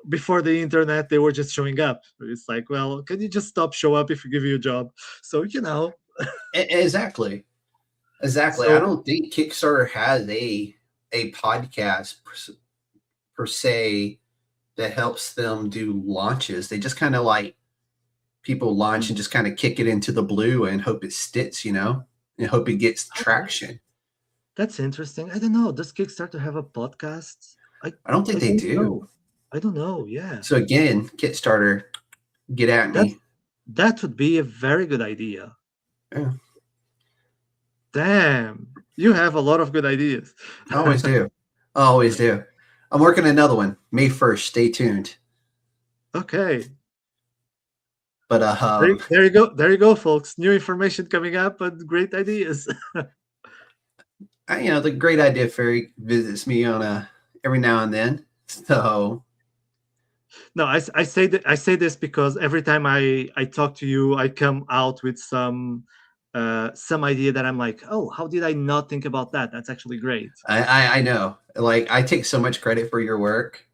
before the internet, they were just showing up. It's like, well, can you just show up if we give you a job? So, Exactly. So, I don't think Kickstarter has a podcast per se that helps them do launches. They just kind of like people launch and just kind of kick it into the blue and hope it sticks, and hope it gets traction. That's interesting. I don't know. Does Kickstarter have a podcast? I don't think they do. I don't know. Yeah. So again, Kickstarter, get at me. That would be a very good idea. Yeah. Damn, you have a lot of good ideas. I always do. I'm working another one, May 1st. Stay tuned. Okay. But there you go, folks. New information coming up, but great ideas. The Great Idea Fairy visits me on every now and then. So no, I say this because every time I talk to you, I come out with some idea that I'm like, oh, how did I not think about that? That's actually great. I know. Like, I take so much credit for your work.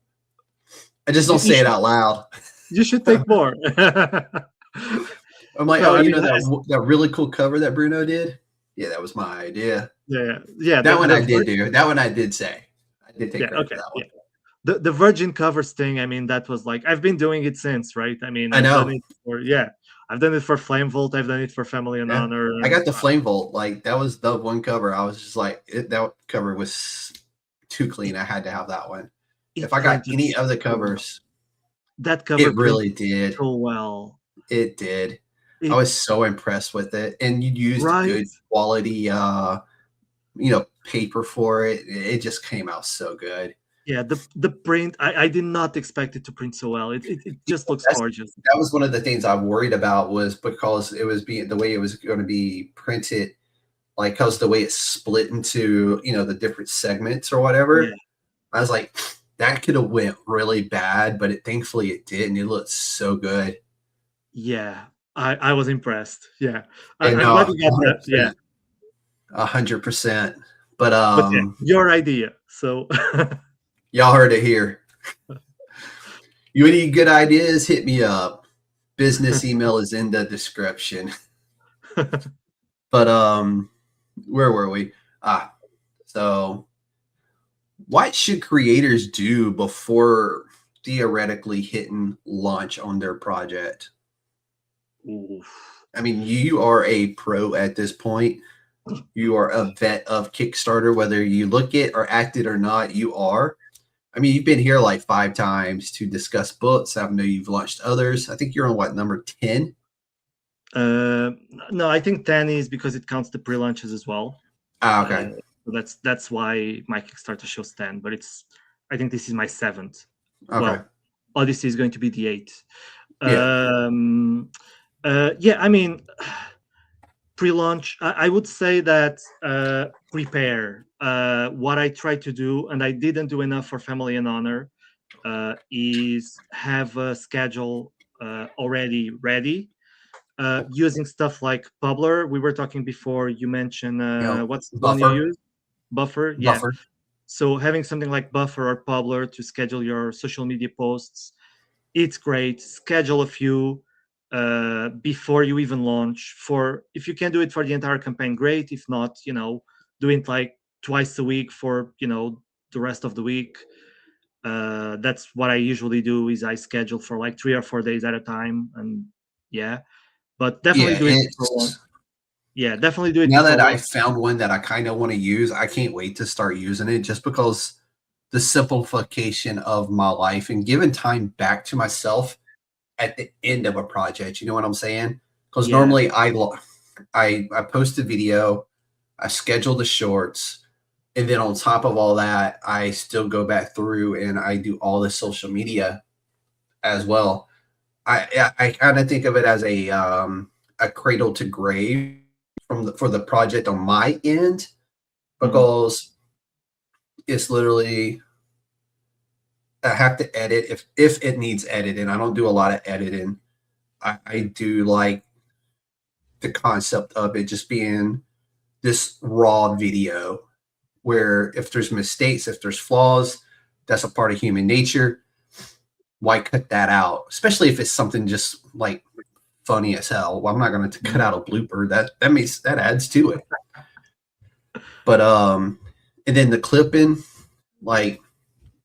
I just don't say it out loud. You should take more. I'm like, that really cool cover that Bruno did? Yeah, that was my idea. Yeah. That one I did do. That one I did say. I did take credit for that one. Yeah. The Virgin covers thing, I mean, that was like, I've been doing it since, right? I mean, I know. I've done it for Flame Vault. I've done it for Family and Honor. I got the Flame Vault. Like, that was the one cover. I was just like, that cover was too clean. I had to have that one. If I got any of the covers, that cover, it really did so well. It did. I was so impressed with it, and you used good quality, paper for it. It just came out so good. Yeah, the print, I did not expect it to print so well. It just looks gorgeous. That was one of the things I worried about, was because it was the way it was going to be printed, like, because the way it's split into, the different segments or whatever. Yeah. I was like, that could have went really bad, but thankfully it did, and it looked so good. Yeah, I was impressed. Yeah, I'm glad you got that. Yeah, 100%. But yeah, your idea. So y'all heard it here. You any good ideas? Hit me up. Business email is in the description. But where were we? So what should creators do before theoretically hitting launch on their project? Oof. I mean, you are a pro at this point. You are a vet of Kickstarter, whether you look it or act it or not, you are. I mean, you've been here like 5 times to discuss books. I know you've launched others. I think you're on what, number 10? No, I think 10 is because it counts the pre-launches as well. Okay. So that's why my Kickstarter shows 10, but I think this is my 7th. Okay. Well, Odyssey is going to be the 8th. Yeah. I mean, pre-launch, I would say that prepare. What I try to do, and I didn't do enough for Family and Honor, is have a schedule already ready, using stuff like Publer. We were talking before. You mentioned what's the one you Buffer, use? Buffer. Yeah. buffer. So having something like Buffer or Publer to schedule your social media posts, it's great. Schedule a few before you even launch. For if you can do it for the entire campaign, great. If not, do it like twice a week for the rest of the week. That's what I usually do. Is I schedule for like 3 or 4 days at a time, and yeah. But definitely Yeah, do it before launch. it's Yeah, definitely do it now before that I launch. found one that I kind of want to use, I can't wait to start using it just because the simplification of my life and giving time back to myself at the end of a project. You know what I'm saying? Because Yeah, normally I post a video, I schedule the shorts, and then on top of all that, I still go back through and I do all the social media as well. I kind of think of it as a cradle to grave for the project on my end because it's literally I have to edit if it needs editing. I don't do a lot of editing. I do like the concept of it just being this raw video where if there's mistakes, if there's flaws, that's a part of human nature. Why cut that out? Especially if it's something just like funny as hell. Well, I'm not going to cut out a blooper. That adds to it. But and then the clipping, like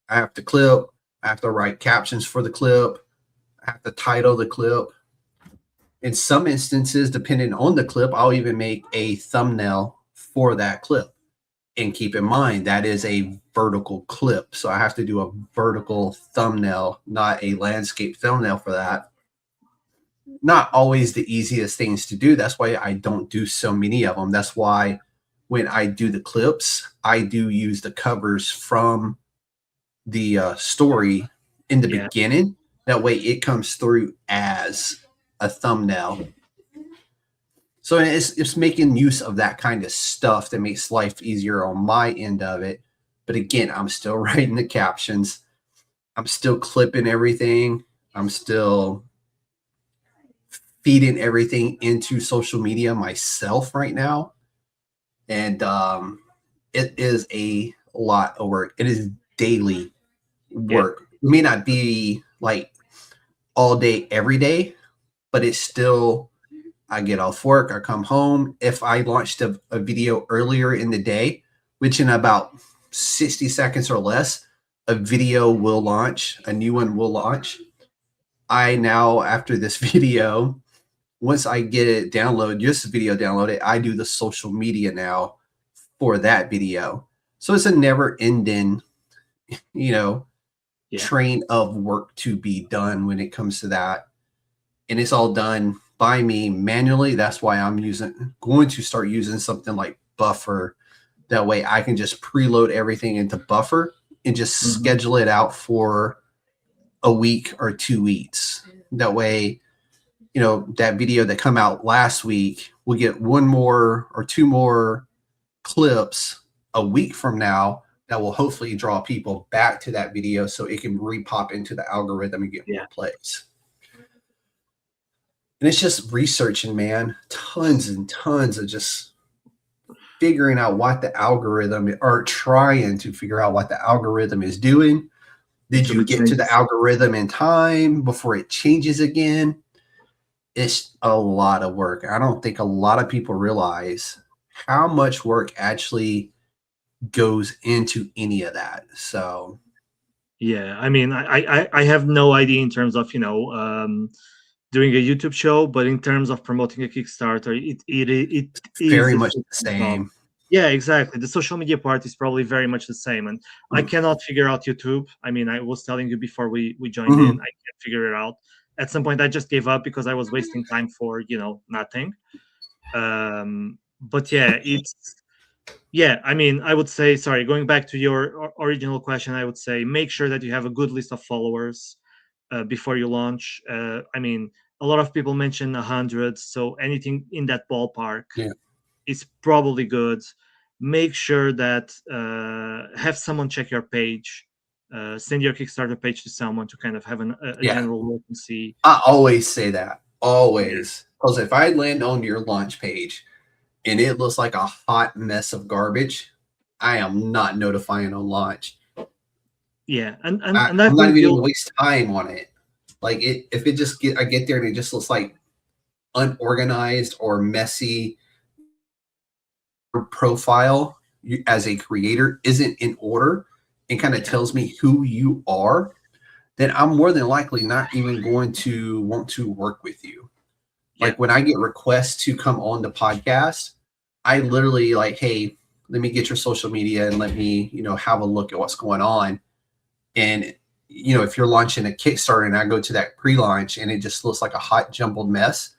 I have to clip, I have to write captions for the clip, I have to title the clip. In some instances, depending on the clip, I'll even make a thumbnail for that clip. And keep in mind, that is a vertical clip. So I have to do a vertical thumbnail, not a landscape thumbnail for that. Not always the easiest things to do. That's why I don't do so many of them. That's why when I do the clips, I do use the covers from the story in the beginning. That way it comes through as a thumbnail. So it's making use of that kind of stuff that makes life easier on my end of it. But again, I'm still writing the captions. I'm still clipping everything. I'm still feeding everything into social media myself right now. And it is a lot of work. It is daily work. It may not be like all day, every day, but it's still, I get off work, I come home. If I launched a video earlier in the day, which in about 60 seconds or less, a video will launch, a new one will launch. I now, after this video, once I get it downloaded, just the video downloaded, I do the social media now for that video. So it's a never ending, train of work to be done when it comes to that. And it's all done by me manually. That's why I'm going to start using something like Buffer. That way I can just preload everything into Buffer and just schedule it out for a week or 2 weeks. That way, that video that come out last week, we'll get one more or two more clips a week from now that will hopefully draw people back to that video so it can repop into the algorithm and get more plays. And it's just researching, man, tons and tons of just figuring out what the algorithm or trying to figure out what the algorithm is doing. Did you get to the algorithm in time before it changes again? It's a lot of work. I don't think a lot of people realize how much work actually goes into any of that. So, yeah, I mean, I have no idea in terms of doing a YouTube show, but in terms of promoting a Kickstarter, it is very much the same. Yeah, exactly. The social media part is probably very much the same, and I cannot figure out YouTube. I mean, I was telling you before we joined in, I can't figure it out. At some point, I just gave up because I was wasting time for nothing. But yeah, I mean, I would say, sorry, going back to your original question, I would say make sure that you have a good list of followers before you launch. I mean, a lot of people mention 100, so anything in that ballpark Yeah. is probably good. Make sure that have someone check your page, send your Kickstarter page to someone to kind of have a Yeah. general look and see. I always say that. Always. Because if I land on your launch page and it looks like a hot mess of garbage, I am not notifying on launch. Yeah, and I'm I've not been even guilty. gonna waste time on it. Like if it just I get there and it just looks like unorganized or messy, your profile as a creator isn't in order and kind of tells me who you are, then I'm more than likely not even going to want to work with you. Like when I get requests to come on the podcast, I literally like, hey, let me get your social media and let me, have a look at what's going on. And, if you're launching a Kickstarter and I go to that pre-launch and it just looks like a hot jumbled mess,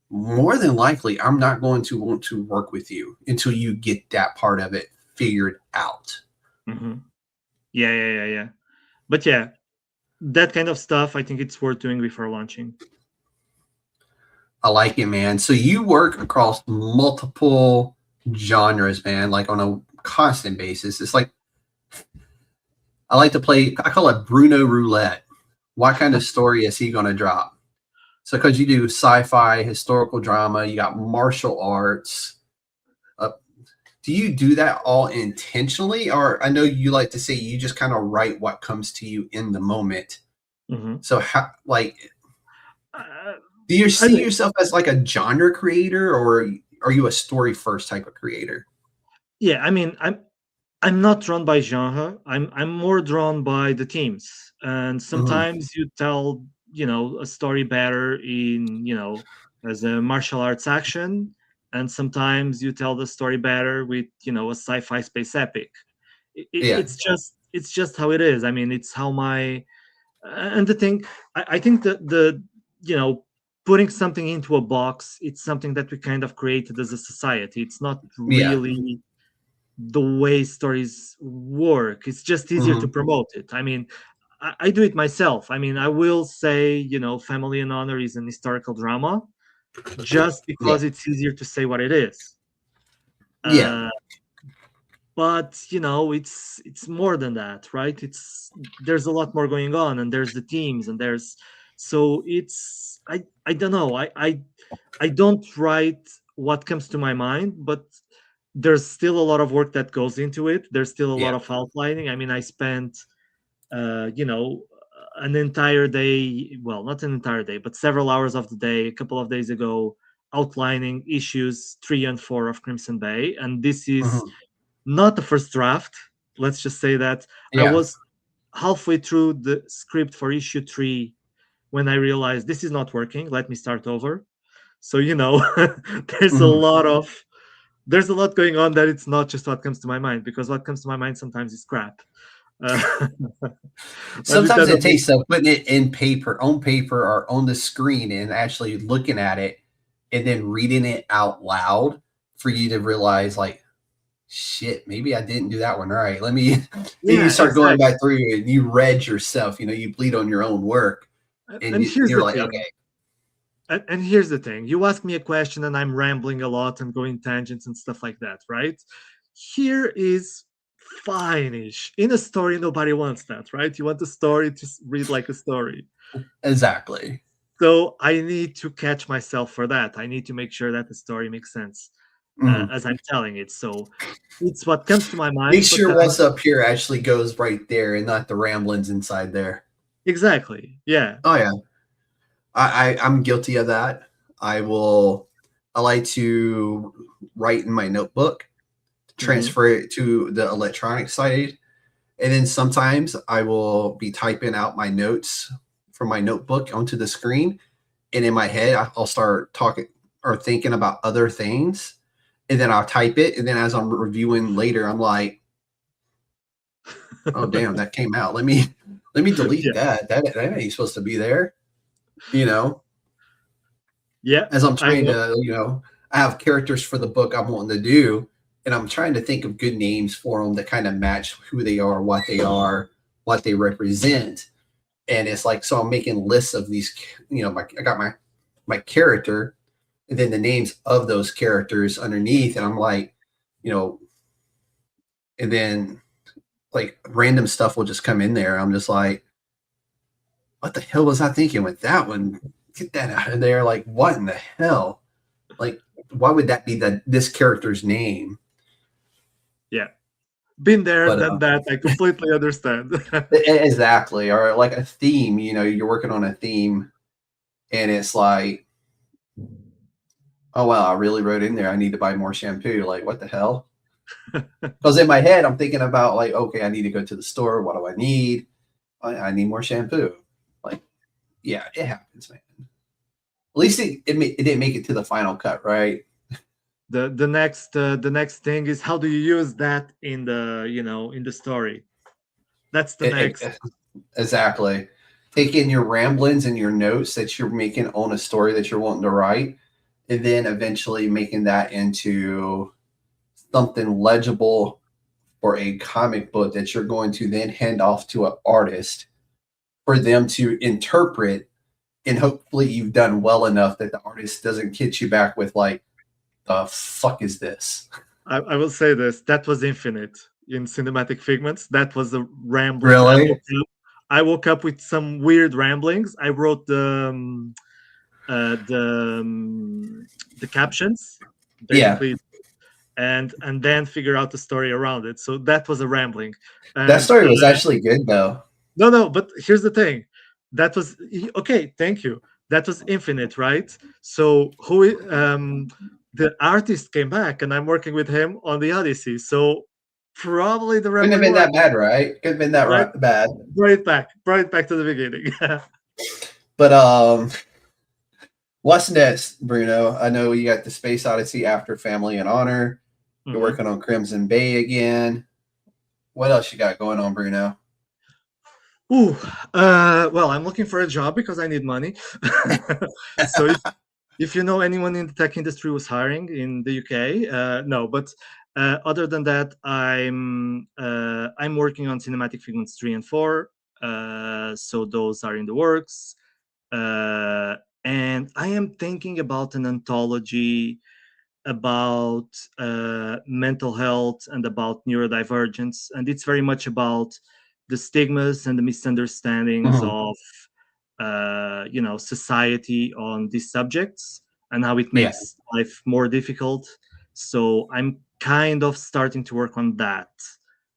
more than likely, I'm not going to want to work with you until you get that part of it figured out. Mm-hmm. Yeah. But yeah, that kind of stuff, I think it's worth doing before launching. I like it, man. So you work across multiple genres, man, like on a constant basis. It's like, I like to play, I call it Bruno Roulette. What kind of story is he going to drop? So because you do sci-fi, historical drama, you got martial arts. Do you do that all intentionally? Or I know you like to say you just kind of write what comes to you in the moment. Mm-hmm. So how, do you see yourself as like a genre creator, or are you a story first type of creator? Yeah, I mean, I'm not drawn by genre. I'm more drawn by the themes. And sometimes you tell, a story better in, as a martial arts action, and sometimes you tell the story better with, a sci-fi space epic. It's just how it is. I mean, it's how my and the thing I think that the putting something into a box, it's something that we kind of created as a society. It's not really the way stories work. It's just easier to promote it. I mean, I do it myself. I mean, I will say, Family and Honor is an historical drama just because it's easier to say what it is. But it's more than that, right? There's a lot more going on, and there's the themes, and it's I don't know. I don't write what comes to my mind, but there's still a lot of work that goes into it. There's still a lot of outlining. I mean, I spent an entire day, well, not an entire day, but several hours of the day a couple of days ago outlining issues 3 and 4 of Crimson Bay, and this is not the first draft. Let's just say that I was halfway through the script for issue 3 when I realized this is not working. Let me start over. So there's a lot going on, that it's not just what comes to my mind, because what comes to my mind sometimes is crap. Sometimes it takes putting it on paper or on the screen and actually looking at it and then reading it out loud for you to realize, like, shit, maybe I didn't do that one right. Let me then you start going back through and you read yourself, you bleed on your own work. And you're like, okay. And here's the thing. You ask me a question and I'm rambling a lot and going tangents and stuff like that, right? Here is fine-ish. In a story, nobody wants that, right? You want the story to read like a story. Exactly. So I need to catch myself for that. I need to make sure that the story makes sense as I'm telling it. So it's what comes to my mind. Make sure what's up here actually goes right there and not the ramblings inside there. Exactly. Yeah. Oh, yeah. I'm guilty of that. I like to write in my notebook, transfer it to the electronic side. And then sometimes I will be typing out my notes from my notebook onto the screen. And in my head, I'll start talking or thinking about other things. And then I'll type it. And then as I'm reviewing later, I'm like, oh, damn, that came out. Let me delete that. That ain't supposed to be there. Yeah. As I'm trying to, I have characters for the book I'm wanting to do, and I'm trying to think of good names for them that kind of match who they are, what they represent. And it's like, so I'm making lists of these, I got my my character, and then the names of those characters underneath, and I'm like, and then like random stuff will just come in there. I'm just like, what the hell was I thinking with that one? Get that out of there. Like, what in the hell? Like, why would that be this character's name? Yeah. Been there, done that. I completely understand. Exactly. Or like a theme, you're working on a theme and it's like, oh, wow, I really wrote in there, I need to buy more shampoo. Like, what the hell? Because in my head, I'm thinking about like, okay, I need to go to the store. What do I need? I need more shampoo. Like, yeah, it happens, man. At least it didn't make it to the final cut, right? The next thing is, how do you use that in the in the story? That's the next. Exactly. Taking your ramblings and your notes that you're making on a story that you're wanting to write, and then eventually making that into something legible for a comic book that you're going to then hand off to an artist for them to interpret. And hopefully you've done well enough that the artist doesn't hit you back with like, the fuck is this? I will say this. That was Infinite in Cinematic Figments. That was a rambling. Really? I woke up with some weird ramblings. I wrote the captions, basically, yeah, and then figure out the story around it. So that was a rambling. And, that story was actually good, though. No, but here's the thing. That was okay. Thank you. That was Infinite, right? So the artist came back, and I'm working with him on the Odyssey. So probably the couldn't have been that bad, right? Couldn't have been that right? Bad. Brought it back to the beginning. But what's next, Bruno? I know you got the Space Odyssey after Family and Honor. You're working on Crimson Bay again. What else you got going on, Bruno? Well, I'm looking for a job because I need money. So if you know anyone in the tech industry who's hiring in the UK, no. But other than that, I'm working on Cinematic Figments 3 and 4. So those are in the works. And I am thinking about an anthology about mental health and about neurodivergence. And it's very much about the stigmas and the misunderstandings of society on these subjects and how it makes life more difficult. So I'm kind of starting to work on that.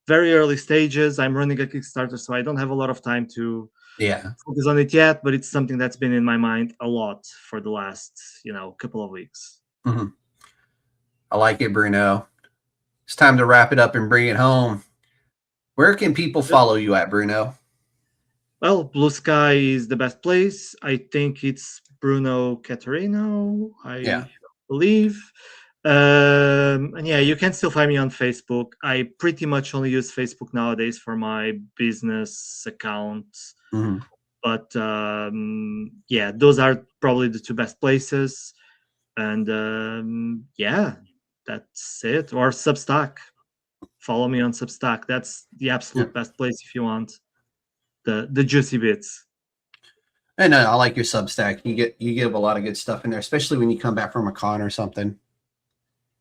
Very early stages. I'm running a Kickstarter, so I don't have a lot of time to focus on it yet, but it's something that's been in my mind a lot for the last couple of weeks. I like it, Bruno. It's time to wrap it up and bring it home. Where can people follow you at, Bruno? Well, Blue Sky is the best place. I think it's Bruno Catarino, I believe. And yeah, you can still find me on Facebook. I pretty much only use Facebook nowadays for my business account. But yeah, those are probably the two best places. And yeah, that's it. Or Substack. Follow me on Substack. That's the absolute best place if you want the juicy bits. And I like your Substack. You give a lot of good stuff in there, especially when you come back from a con or something.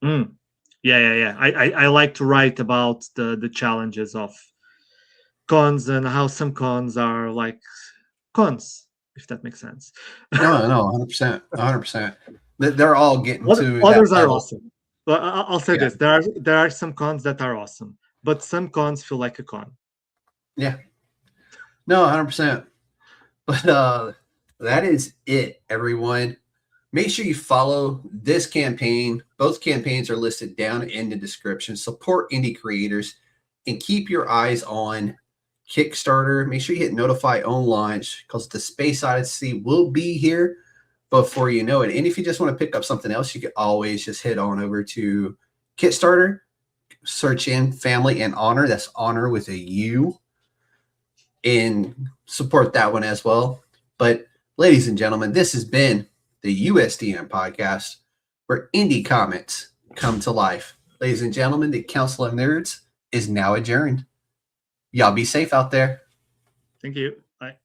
Yeah. I like to write about the challenges of cons and how some cons are like cons, if that makes sense. No, 100%. They're all getting to others are awesome. But I'll say this: there are some cons that are awesome, but some cons feel like a con. Yeah. No, 100%. But that is it, everyone. Make sure you follow this campaign. Both campaigns are listed down in the description. Support indie creators and keep your eyes on Kickstarter. Make sure you hit notify on launch because the Space Odyssey will be here before you know it. And if you just want to pick up something else, you can always just head on over to Kickstarter, search in Family and Honor. That's honor with a U, and support that one as well. But ladies and gentlemen, this has been the USDN Podcast, where indie comics come to life. Ladies and gentlemen, the Council of Nerds is now adjourned. Y'all be safe out there. Thank you. Bye.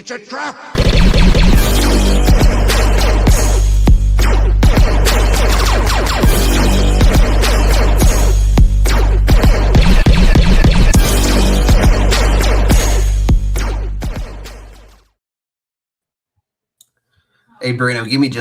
It's a trap! Hey, Bruno, give me just